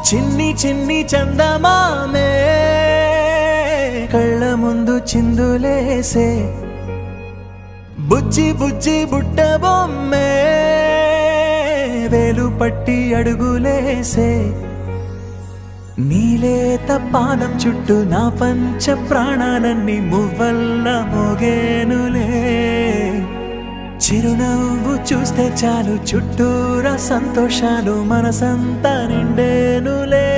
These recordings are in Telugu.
చిన్ని చిన్ని చందమామే కళ్ళ ముందు చిందులేసే బుజ్జి బుజ్జి బుట్ట బొమ్మే వేలు పట్టి అడుగులేసే నీలేత పానం చుట్టూ నా పంచ ప్రాణాలన్నీ మువ్వల్ల మోగేనులే చిరునవ్వు చూస్తే చాలు చుట్టూరా సంతోషాలు మనసంతా నిండేనులే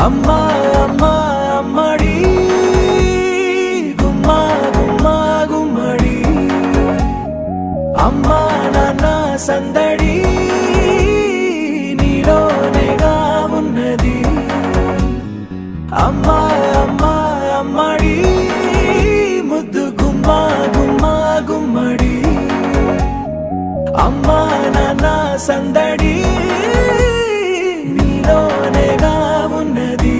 అమ్మా అమ్మా అమ్మడి గుమ్మా గుమ్మా గుమ్మడి అమ్మా నాన్న సందడి నీలోనేగా ఉన్నది అమ్మా అమ్మా అమ్మడి ముద్దు గుమ్మా గుమ్మా గుమ్మడి అమ్మా నాన్న సందడి నీలోనేగా ఉన్నది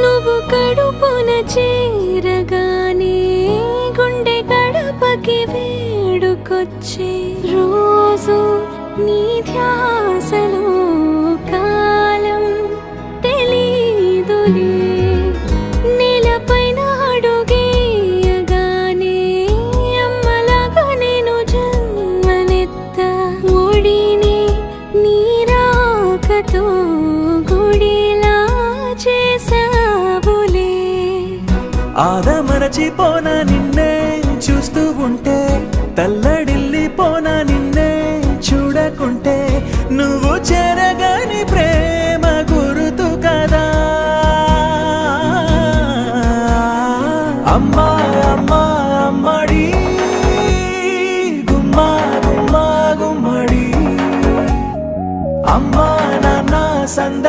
నువ్వు కడుపున చేరగానే గుండె గడపకి వేడుకొచ్చే రోజు నీ ధ్యాసలో కాలం తెలీదులే నేలపైన అడుగేయగానే అమ్మలాగా నేను జన్మనెత్త ఒడిని నీ రాకతో గుడిలా చేసావులే ఆదమరచిపోనా నిన్నే చూస్తూ ఉంటే తల్లడిల్లిపోనా నిన్నే చూడకుంటే నువ్వు చెరగని ప్రేమ గురుతు కదా అమ్మా అమ్మా అమ్మడి గుమ్మా గుమ్మా గుమ్మడి అమ్మా నాన్న సంద